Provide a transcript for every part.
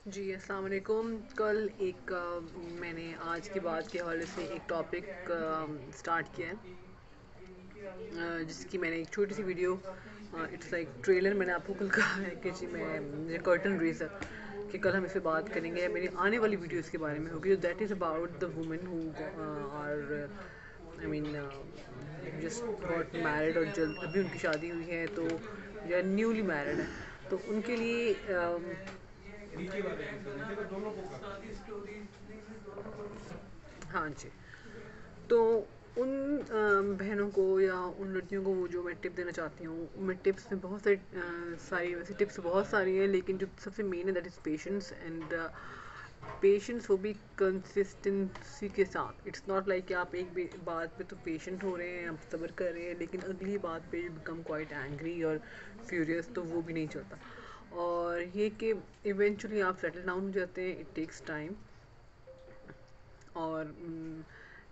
جی السلام علیکم. کل ایک میں نے آج کی بات کے حوالے سے ایک ٹاپک سٹارٹ کیا ہے، جس کی میں نے ایک چھوٹی سی ویڈیو، اٹس لائک ٹریلر، میں نے آپ کو کل کہا ہے کہ جی میں کرٹن ریزر کہ کل ہم اس پہ بات کریں گے. میری آنے والی ویڈیو اس کے بارے میں ہوگی. That is about the woman who are I mean just got married, اور جلد ابھی ان کی شادی ہوئی ہے تو یا نیولی میرڈ ہے، تو ان کے لیے ہاں جی. تو ان بہنوں کو یا ان لڑکیوں کو جو میں ٹپ دینا چاہتی ہوں، میں ٹپس میں بہت ساری ویسے ٹپس بہت ساری ہیں، لیکن جو سب سے مین ہے that is patience. And patience وہ بھی کنسسٹنسی کے ساتھ. اٹس ناٹ لائک کہ آپ ایک بات پہ تو پیشنٹ ہو رہے ہیں، آپ صبر کر رہے ہیں، لیکن اگلی بات پہ بیکم کوائٹ اینگری اور فیوریس، تو وہ بھی نہیں چلتا. اور یہ کہ ایونچولی آپ سیٹل ڈاؤن ہو جاتے ہیں. It takes time. اور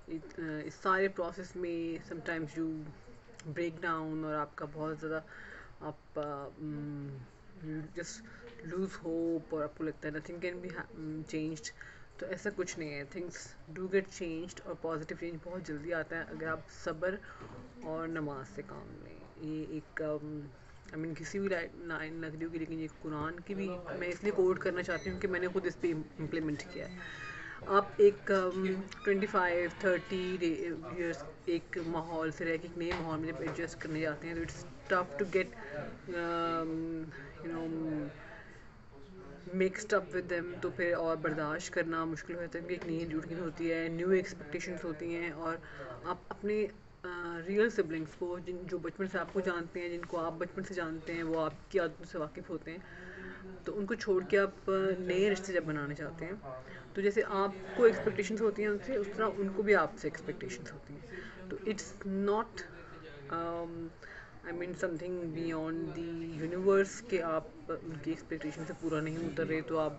اس سارے پروسیس میں some times you break down, اور آپ کا بہت زیادہ آپ جسٹ لوز ہوپ، اور آپ کو لگتا ہے نتھنگ کین بی چینجڈ. تو ایسا کچھ نہیں ہے. تھنگس ڈو گیٹ چینجڈ، اور پازیٹیو چینج بہت جلدی آتا ہے اگر آپ صبر اور نماز سے کام لیں. یہ ایک آئی مین کسی بھی نقدیوں کی، لیکن یہ قرآن کی بھی میں اس لیے کوٹ کرنا چاہتی ہوں کہ میں نے خود اس پہ امپلیمنٹ کیا ہے. آپ ایک 25-30 ایئرس ایک ماحول سے رہ کے ایک نئے ماحول میں جب ایڈجسٹ کرنے جاتے ہیں تو it's tough to get mixed up with them. تو پھر اور برداشت کرنا مشکل ہوتا ہے کیونکہ ایک نئی روٹین ہوتی ہے، نیو ایکسپیکٹیشنس ہوتی ہیں، اور آپ اپنے ریئل سبلنگس کو، جو بچپن سے آپ کو جانتے ہیں، جن کو آپ بچپن سے جانتے ہیں، وہ آپ کی عادتوں سے واقف ہوتے ہیں، تو ان کو چھوڑ کے آپ نئے رشتے جب بنانے چاہتے ہیں، تو جیسے آپ کو ایکسپیکٹیشنس ہوتی ہیں ان سے، اس طرح ان کو بھی آپ سے ایکسپیکٹیشنس ہوتی ہیں. تو it's not I mean something beyond the universe کہ آپ ان کی ایکسپیکٹیشن سے پورا نہیں اتر رہے، تو آپ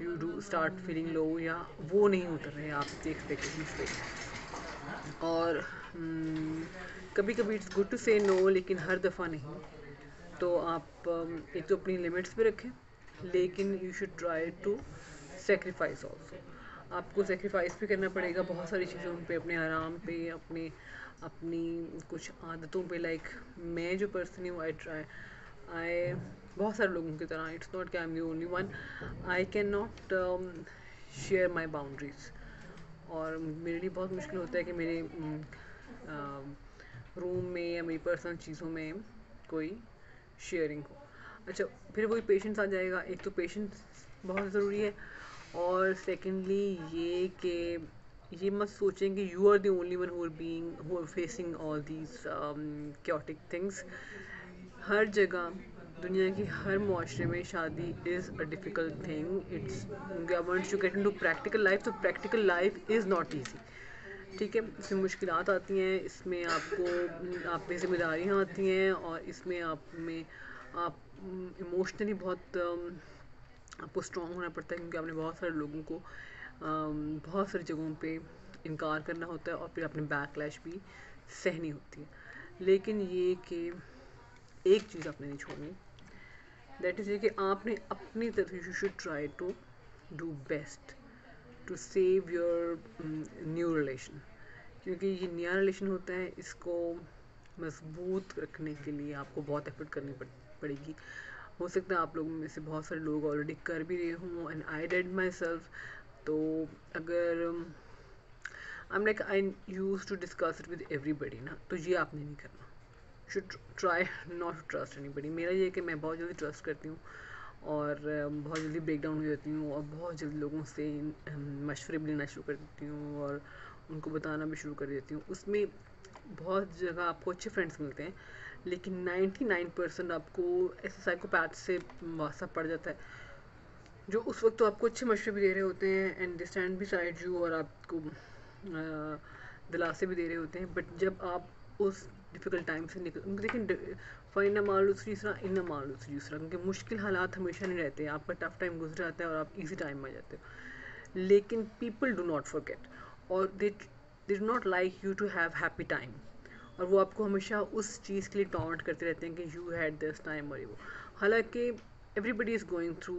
you do start feeling low, یا وہ نہیں اتر رہے آپ کی ایکسپیکٹیشنس پہ. اور کبھی کبھی اٹس گڈ ٹو سے نو، لیکن ہر دفعہ نہیں. تو آپ ایک تو اپنی لمٹس پہ رکھیں، لیکن you should try to sacrifice also. آپ کو سیکریفائس بھی کرنا پڑے گا بہت ساری چیزوں پہ، اپنے آرام پہ، اپنی کچھ عادتوں پہ. لائک میں جو پرسنلی ہوں، آئی بہت سارے لوگوں کی طرح، اٹس ناٹ کہ I am the only one, I can not share my boundaries. اور میرے لیے بہت مشکل ہوتا ہے کہ میرے روم میں یا میری پرسنل چیزوں میں کوئی شیئرنگ ہو. اچھا، پھر وہی پیشنس آ جائے گا. ایک تو پیشنس بہت ضروری ہے، اور سیکنڈلی یہ کہ یہ مت سوچیں کہ you are the only one who are facing all these chaotic things. ہر جگہ، دنیا کی ہر معاشرے میں شادی is a difficult thing. It's once you get into practical life, تو practical life is not easy. ٹھیک ہے، اس میں مشکلات آتی ہیں، اس میں آپ پہ ذمہ داریاں آتی ہیں، اور اس میں آپ ایموشنلی بہت آپ کو اسٹرانگ ہونا پڑتا ہے، کیونکہ آپ نے بہت سارے لوگوں کو بہت ساری جگہوں پہ انکار کرنا ہوتا ہے، اور پھر اپنے بیک لیش بھی سہنی ہوتی ہے. لیکن یہ کہ ایک چیز آپ نے نہیں چھوڑنی، دیٹ از یہ کہ آپ نے اپنی طرف you should try to do best to save your new relation. کیونکہ یہ نیا ریلیشن ہوتا ہے، اس کو مضبوط رکھنے کے لیے آپ کو بہت ایفرٹ کرنی پڑے گی. ہو سکتا ہے آپ لوگوں میں سے بہت سارے لوگ آلریڈی کر بھی رہے ہوں، and I did myself. تو اگر I am like I use to discuss it with everybody نا، تو یہ آپ نے نہیں کرنا. Should try not to trust anybody. میرا یہ ہے کہ میں بہت جلدی ٹرسٹ کرتی ہوں، اور بہت جلدی بریک ڈاؤن ہو جاتی ہوں، اور بہت جلدی لوگوں سے مشورے بھی لینا شروع کر دیتی ہوں، اور ان کو بتانا بھی شروع کر دیتی ہوں. اس میں بہت جگہ آپ کو اچھے فرینڈس ملتے ہیں، لیکن 99% آپ کو ایسے سائیکوپیتھ سے واسطہ پڑ جاتا ہے، جو اس وقت تو آپ کو اچھے مشورے بھی دے رہے ہوتے ہیں، اینڈ دے اسٹینڈ بھی سائڈ یو، اور آپ کو دلاسے بھی دے رہے ہوتے ہیں. بٹ جب آپ اس ڈیفیکلٹ ٹائم سے نکل، لیکن فَإِنَّ مَعَ الْعُسْرِ يُسْرًا إِنَّ مَعَ الْعُسْرِ يُسْرًا، کیونکہ مشکل حالات ہمیشہ نہیں رہتے. آپ کا ٹف ٹائم گزر جاتا ہے اور آپ ایزی ٹائم میں آ جاتے ہو. لیکن پیپل ڈو ناٹ فرگیٹ، اور they do not like you to have happy time, اور وہ آپ کو ہمیشہ اس چیز کے لیے ٹانٹ کرتے رہتے ہیں کہ یو ہیڈ دس ٹائم، اور وہ حالانکہ everybody is going through